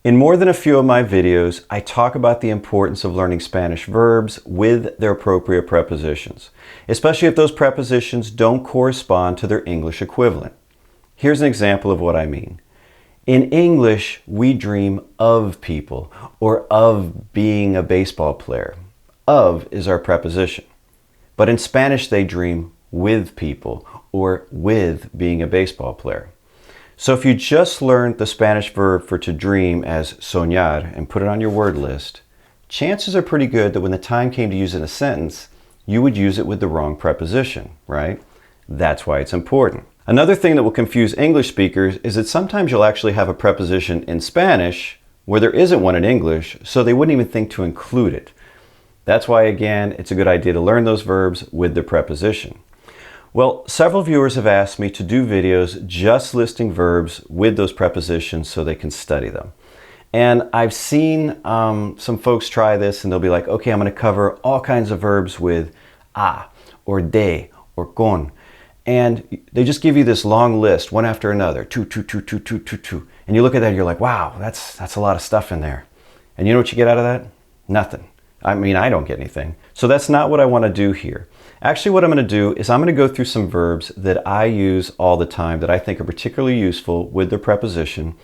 In more than a few of my videos, I talk about the importance of learning Spanish verbs with their appropriate prepositions, especially if those prepositions don't correspond to their English equivalent. Here's an example of what I mean. In English, we dream of people or of being a baseball player. Of is our preposition. But in Spanish, they dream with people or with being a baseball player. So if you just learned the Spanish verb for to dream as soñar and put it on your word list, chances are pretty good that when the time came to use it in a sentence, you would use it with the wrong preposition, right? That's why it's important. Another thing that will confuse English speakers is that sometimes you'll actually have a preposition in Spanish where there isn't one in English, so they wouldn't even think to include it. That's why, again, it's a good idea to learn those verbs with the preposition. Well, several viewers have asked me to do videos just listing verbs with those prepositions so they can study them. And I've seen some folks try this and they'll be like, okay, I'm going to cover all kinds of verbs with a, or de, or con. And they just give you this long list, one after another, two. And you look at that and you're like, wow, that's a lot of stuff in there. And you know what you get out of that? Nothing. I mean, I don't get anything. So that's not what I want to do here. Actually, what I'm going to do is I'm going to go through some verbs that I use all the time that I think are particularly useful with their preposition.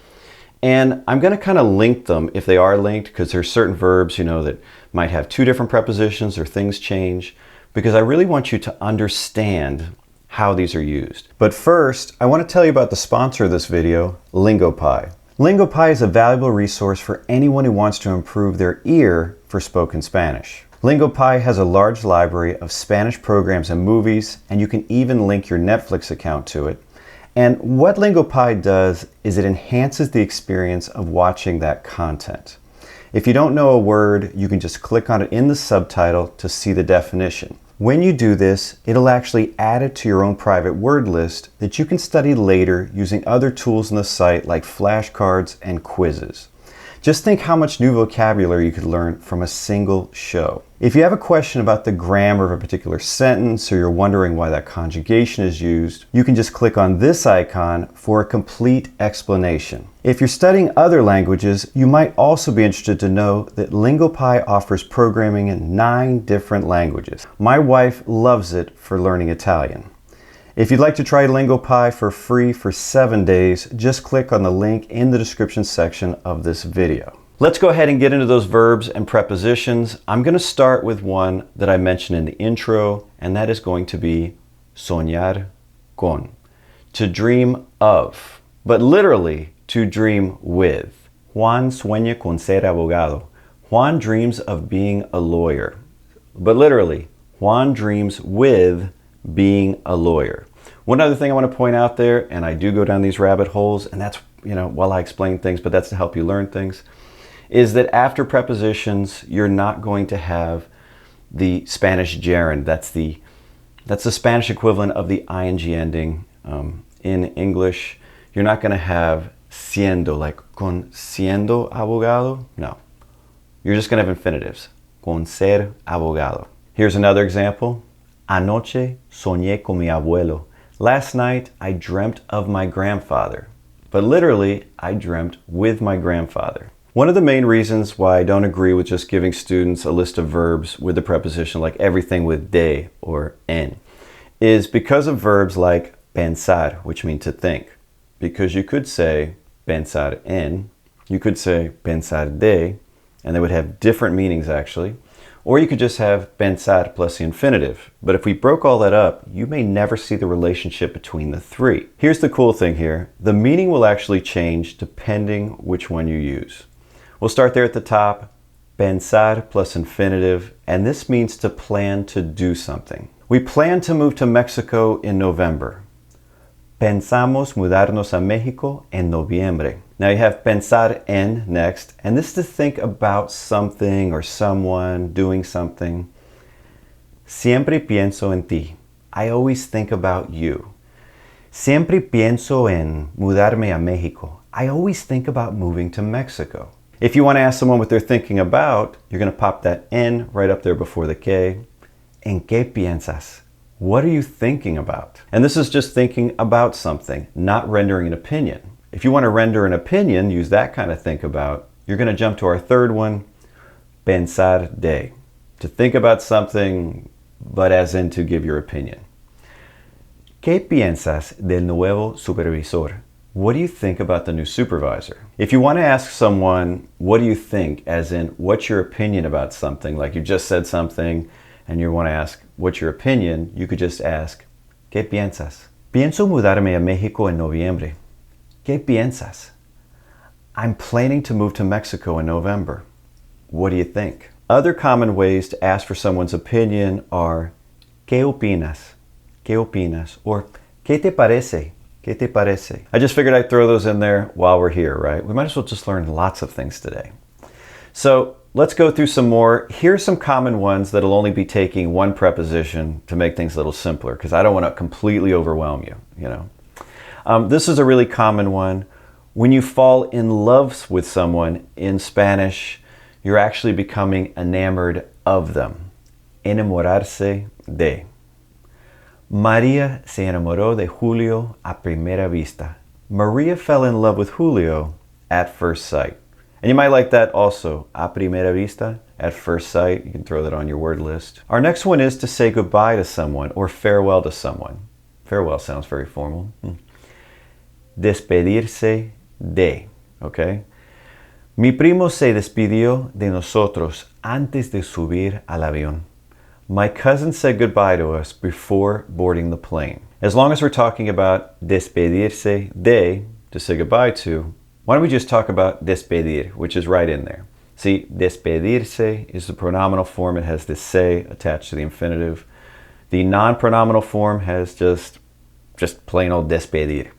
And I'm going to kind of link them if they are linked, because there's certain verbs, you know, that might have two different prepositions or things change, because I really want you to understand how these are used. But first, I want to tell you about the sponsor of this video, Lingopie. Lingopie is a valuable resource for anyone who wants to improve their ear for spoken Spanish. Lingopie has a large library of Spanish programs and movies, and you can even link your Netflix account to it. And what Lingopie does is it enhances the experience of watching that content. If you don't know a word, you can just click on it in the subtitle to see the definition. When you do this, it'll actually add it to your own private word list that you can study later using other tools on the site like flashcards and quizzes. Just think how much new vocabulary you could learn from a single show. If you have a question about the grammar of a particular sentence, or you're wondering why that conjugation is used, you can just click on this icon for a complete explanation. If you're studying other languages, you might also be interested to know that Lingopie offers programming in 9 different languages. My wife loves it for learning Italian. If you'd like to try Lingopie for free for 7 days, just click on the link in the description section of this video. Let's go ahead and get into those verbs and prepositions. I'm going to start with one that I mentioned in the intro, and that is going to be soñar con, to dream of, but literally to dream with. Juan sueña con ser abogado. Juan dreams of being a lawyer, but literally, Juan dreams with being a lawyer. One other thing I want to point out there, and I do go down these rabbit holes, and that's, you know, while I explain things, but that's to help you learn things, is that after prepositions, you're not going to have the Spanish gerund. That's the Spanish equivalent of the ing ending. In English, you're not going to have siendo, like con siendo abogado. No. You're just going to have infinitives. Con ser abogado. Here's another example. Anoche soñé con mi abuelo. Last night, I dreamt of my grandfather. But literally, I dreamt with my grandfather. One of the main reasons why I don't agree with just giving students a list of verbs with the preposition like everything with de or en is because of verbs like pensar, which mean to think. Because you could say pensar en, you could say pensar de, and they would have different meanings actually. Or you could just have pensar plus the infinitive. But if we broke all that up, you may never see the relationship between the three. Here's the cool thing here. The meaning will actually change depending which one you use. We'll start there at the top, pensar plus infinitive, and this means to plan to do something. We plan to move to Mexico in November. Pensamos mudarnos a México en noviembre. Now you have pensar en next, and this is to think about something or someone doing something. Siempre pienso en ti. I always think about you. Siempre pienso en mudarme a México. I always think about moving to Mexico. If you want to ask someone what they're thinking about, you're going to pop that en right up there before the que. ¿En qué piensas? What are you thinking about? And this is just thinking about something, not rendering an opinion. If you want to render an opinion, use that kind of think about, you're going to jump to our third one, pensar de. To think about something, but as in to give your opinion. ¿Qué piensas del nuevo supervisor? What do you think about the new supervisor? If you want to ask someone, what do you think, as in, what's your opinion about something, like you just said something and you want to ask, what's your opinion, you could just ask, ¿Qué piensas? Pienso mudarme a México en noviembre. ¿Qué piensas? I'm planning to move to Mexico in November. What do you think? Other common ways to ask for someone's opinion are, ¿Qué opinas? ¿Qué opinas? Or, ¿Qué te parece? ¿Qué te parece? I just figured I'd throw those in there while we're here, right? We might as well just learn lots of things today. So let's go through some more. Here's some common ones that'll only be taking one preposition to make things a little simpler, because I don't want to completely overwhelm you, you know. This is a really common one. When you fall in love with someone in Spanish, you're actually becoming enamored of them. Enamorarse de. María se enamoró de Julio a primera vista. Maria fell in love with Julio at first sight. And you might like that also, a primera vista, at first sight. You can throw that on your word list. Our next one is to say goodbye to someone or farewell to someone. Farewell sounds very formal. Despedirse de, okay? Mi primo se despidió de nosotros antes de subir al avión. My cousin said goodbye to us before boarding the plane. As long as we're talking about despedirse de, to say goodbye to, why don't we just talk about despedir, which is right in there. See, despedirse is the pronominal form. It has this se attached to the infinitive. The non-pronominal form has just plain old despedir.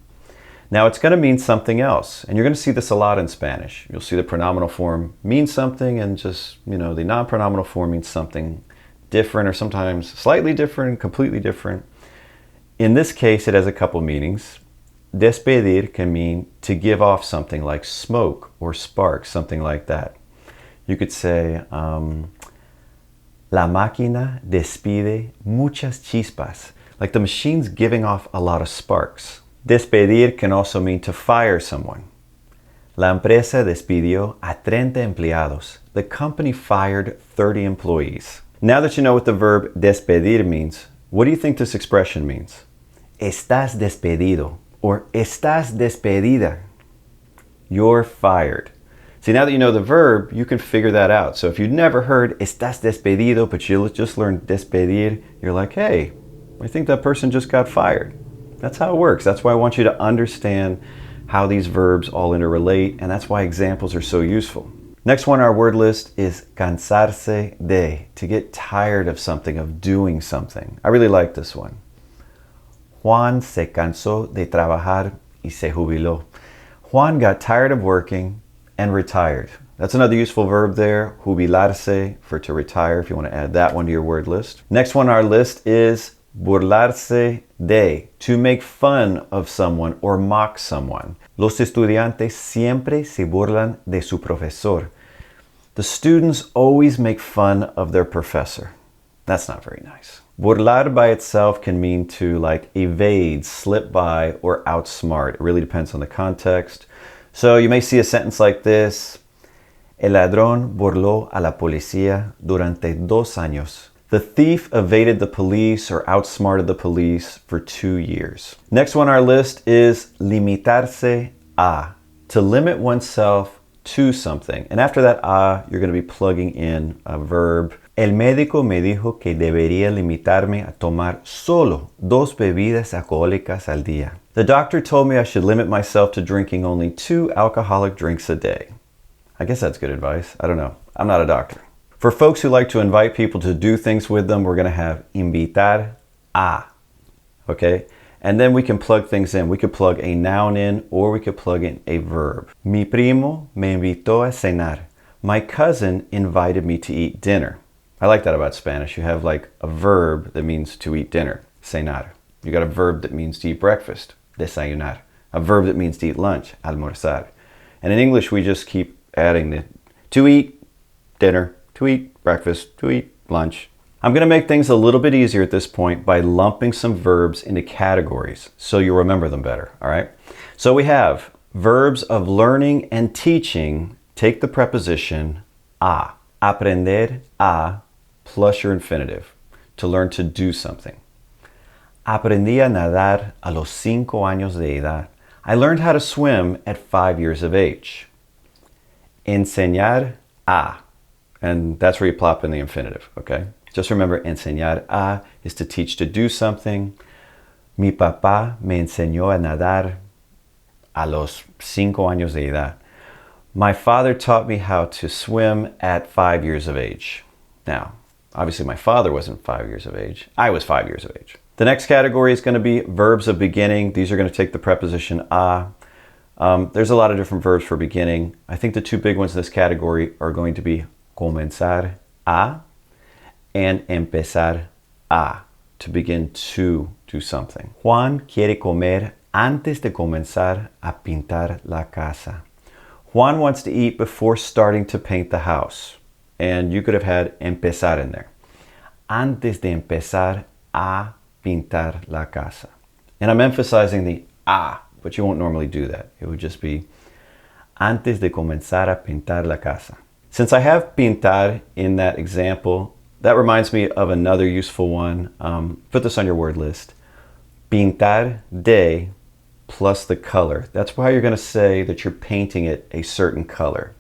Now it's going to mean something else, and you're going to see this a lot in Spanish. You'll see the pronominal form means something, and just, you know, the non-pronominal form means something different, or sometimes slightly different, completely different. In this case, it has a couple meanings. Despedir can mean to give off something like smoke or spark, something like that. You could say, la máquina despide muchas chispas, like the machine's giving off a lot of sparks. Despedir can also mean to fire someone. La empresa despidió a 30 empleados. The company fired 30 employees. Now that you know what the verb despedir means, what do you think this expression means? Estás despedido, or estás despedida. You're fired. See, now that you know the verb, you can figure that out. So if you've never heard estás despedido, but you just learned despedir, you're like, hey, I think that person just got fired. That's how it works. That's why I want you to understand how these verbs all interrelate, and that's why examples are so useful. Next one on our word list is cansarse de, to get tired of something, of doing something. I really like this one. Juan se cansó de trabajar y se jubiló. Juan got tired of working and retired. That's another useful verb there, jubilarse, for to retire, if you want to add that one to your word list. Next one on our list is burlarse de, to make fun of someone or mock someone. Los estudiantes siempre se burlan de su profesor. The students always make fun of their professor. That's not very nice. Burlar by itself can mean to like evade, slip by, or outsmart. It really depends on the context. So you may see a sentence like this. El ladrón burló a la policía durante 2 años. The thief evaded the police or outsmarted the police for 2 years. Next one on our list is limitarse a, to limit oneself to something. And after that a, you're going to be plugging in a verb. El médico me dijo que debería limitarme a tomar solo 2 bebidas alcohólicas al día. The doctor told me I should limit myself to drinking only 2 alcoholic drinks a day. I guess that's good advice. I don't know. I'm not a doctor. For folks who like to invite people to do things with them, we're going to have invitar a. Okay? And then we can plug things in. We could plug a noun in, or we could plug in a verb. Mi primo me invitó a cenar. My cousin invited me to eat dinner. I like that about Spanish. You have like a verb that means to eat dinner, cenar. You got a verb that means to eat breakfast, desayunar. A verb that means to eat lunch, almorzar. And in English, we just keep adding the to eat dinner, to eat breakfast, to eat lunch. I'm going to make things a little bit easier at this point by lumping some verbs into categories so you'll remember them better, all right? So we have Verbs of learning and teaching take the preposition a. Aprender a plus your infinitive, to learn to do something. Aprendí a nadar a los 5 años de edad. I learned how to swim at 5 years of age. Enseñar a. And that's where you plop in the infinitive, okay? Just remember, enseñar a is to teach, to do something. Mi papá me enseñó a nadar a los 5 años de edad. My father taught me how to swim at 5 years of age. Now, obviously my father wasn't 5 years of age. I was 5 years of age. The next category is going to be verbs of beginning. These are going to take the preposition a. There's a lot of different verbs for beginning. I think the two big ones in this category are going to be comenzar a and empezar a, to begin to do something. Juan quiere comer antes de comenzar a pintar la casa. Juan wants to eat before starting to paint the house. And you could have had empezar in there. Antes de empezar a pintar la casa. And I'm emphasizing the a, but you won't normally do that. It would just be antes de comenzar a pintar la casa. Since I have pintar in that example, that reminds me of another useful one. Put this on your word list. Pintar de plus the color. That's why you're going to say that you're painting it a certain color.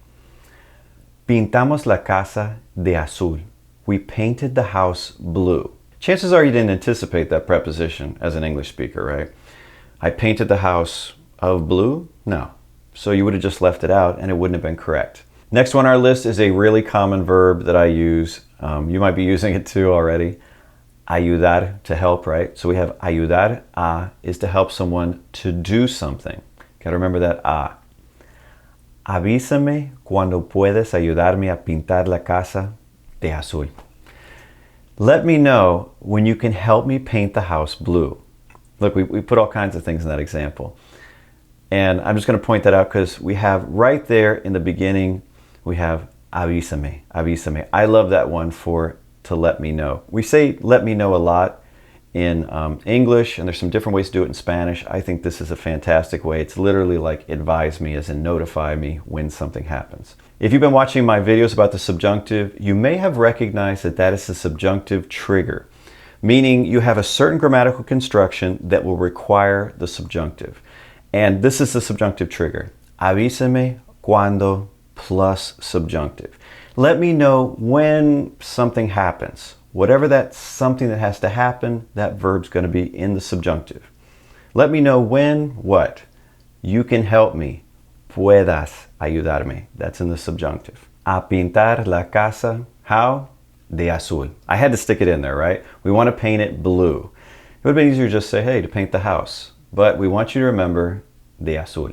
Pintamos la casa de azul. We painted the house blue. Chances are you didn't anticipate that preposition as an English speaker, right? I painted the house of blue? No. So you would have just left it out and it wouldn't have been correct. Next one on our list is a really common verb that I use. You might be using it too already. Ayudar, to help, right? So we have ayudar a is to help someone to do something. Got to remember that a. Avísame cuando puedes ayudarme a pintar la casa de azul. Let me know when you can help me paint the house blue. Look, we put all kinds of things in that example. And I'm just going to point that out because we have right there in the beginning, we have avísame, avísame. I love that one for to let me know. We say let me know a lot in English, and there's some different ways to do it in Spanish. I think this is a fantastic way. It's literally like advise me, as in notify me when something happens. If you've been watching my videos about the subjunctive, you may have recognized that that is the subjunctive trigger, meaning you have a certain grammatical construction that will require the subjunctive. And this is the subjunctive trigger. Avísame cuando plus subjunctive. Let me know when something happens. Whatever that something that has to happen, that verb's going to be in the subjunctive. Let me know when what? You can help me. Puedas ayudarme. That's in the subjunctive. A pintar la casa. How? De azul. I had to stick it in there, right? We want to paint it blue. It would have been easier to just say, hey, to paint the house. But we want you to remember de azul.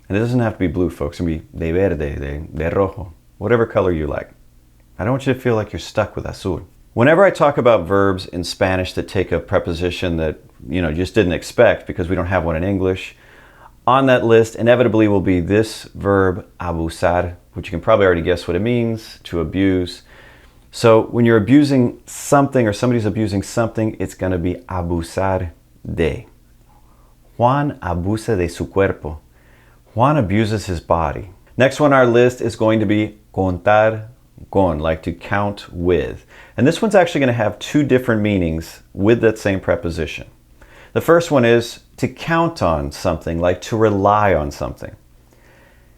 And it doesn't have to be blue, folks. It can be de verde, de rojo. Whatever color you like. I don't want you to feel like you're stuck with azul. Whenever I talk about verbs in Spanish that take a preposition that you just didn't expect because we don't have one in English, on that list inevitably will be this verb abusar, which you can probably already guess what it means, to abuse. So when you're abusing something or somebody's abusing something, it's going to be abusar de. Juan abusa de su cuerpo. Juan abuses his body. Next one on our list is going to be contar con, like to count with. And this one's actually going to have two different meanings with that same preposition. The first one is to count on something, like to rely on something.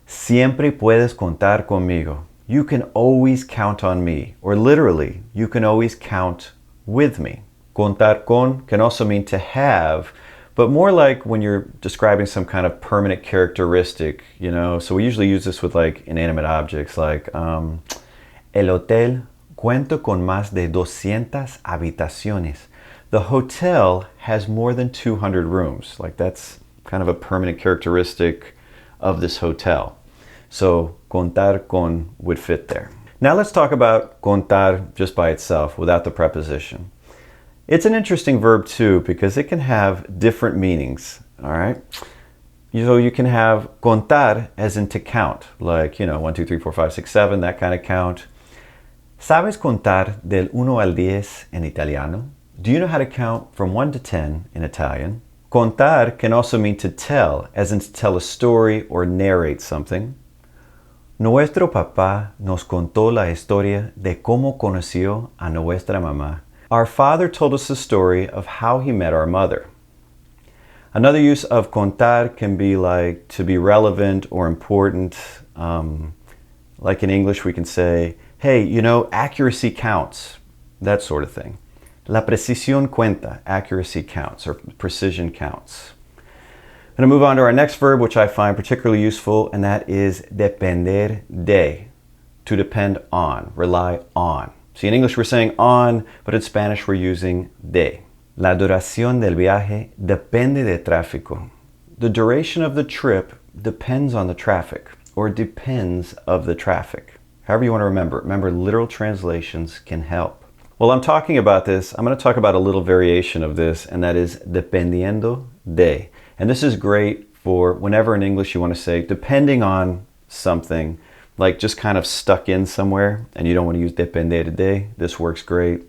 Siempre puedes contar conmigo. You can always count on me. Or literally, you can always count with me. Contar con can also mean to have, but more like when you're describing some kind of permanent characteristic, So we usually use this with like inanimate objects, like el hotel cuento con más de 200 habitaciones. The hotel has more than 200 rooms. Like that's kind of a permanent characteristic of this hotel. So contar con would fit there. Now let's talk about contar just by itself without the preposition. It's an interesting verb too because it can have different meanings, all right? So you can have contar as in to count, like, 1, 2, 3, 4, 5, 6, 7, that kind of count. ¿Sabes contar del 1 al 10 en italiano? Do you know how to count from 1 to 10 in Italian? Contar can also mean to tell, as in to tell a story or narrate something. Nuestro papá nos contó la historia de cómo conoció a nuestra mamá. Our father told us the story of how he met our mother. Another use of contar can be like to be relevant or important. Like in English, we can say, hey, you know, accuracy counts, that sort of thing. La precisión cuenta, accuracy counts, or precision counts. I'm going to move on to our next verb, which I find particularly useful, and that is depender de, to depend on, rely on. See, in English we're saying on, but in Spanish we're using de. La duración del viaje depende de tráfico. The duration of the trip depends on the traffic, or depends of the traffic. However you want to remember it. Remember, literal translations can help. While I'm talking about this, I'm going to talk about a little variation of this, and that is dependiendo de. And this is great for whenever in English you want to say depending on something, like just kind of stuck in somewhere, and you don't want to use depender de. This works great.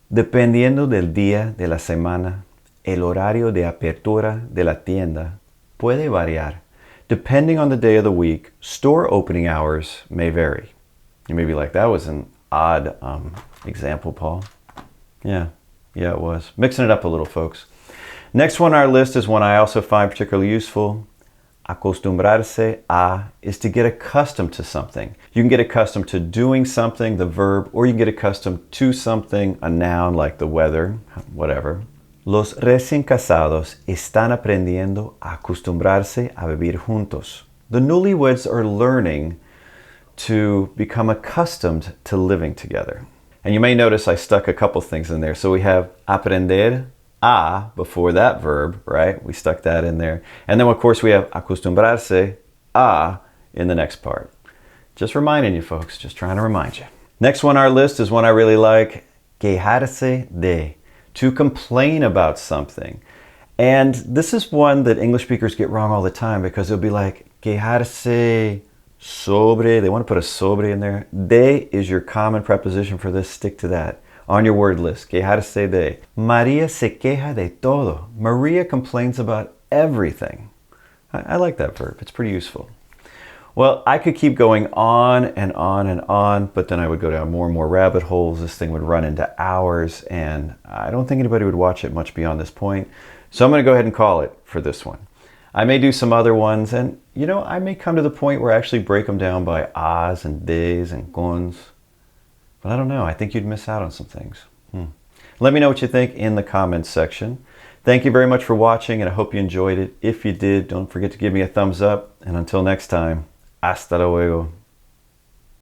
Dependiendo del día de la semana, el horario de apertura de la tienda puede variar. Depending on the day of the week, store opening hours may vary. You may be like, that was an odd example, Paul. Yeah, it was. Mixing it up a little, folks. Next one on our list is one I also find particularly useful. Acostumbrarse a is to get accustomed to something. You can get accustomed to doing something, the verb, or you can get accustomed to something, a noun like the weather, whatever. Los recién casados están aprendiendo a acostumbrarse a vivir juntos. The newlyweds are learning to become accustomed to living together. And you may notice I stuck a couple things in there. So we have aprender a before that verb, right? We stuck that in there. And then of course we have acostumbrarse a in the next part. Just reminding you folks, just trying to remind you. Next one on our list is one I really like, quejarse de, to complain about something. And this is one that English speakers get wrong all the time because it'll be like quejarse sobre, they want to put a sobre in there. De is your common preposition for this, stick to that. On your word list, quejarse de. María se queja de todo. Maria complains about everything. I like that verb, it's pretty useful. Well, I could keep going on and on and on, but then I would go down more and more rabbit holes. This thing would run into hours, and I don't think anybody would watch it much beyond this point. So I'm going to go ahead and call it for this one. I may do some other ones, and you know, I may come to the point where I actually break them down by ahs and des and cons. But I don't know, I think you'd miss out on some things. Let me know what you think in the comments section. Thank you very much for watching, and I hope you enjoyed it. If you did, don't forget to give me a thumbs up. And until next time, hasta luego.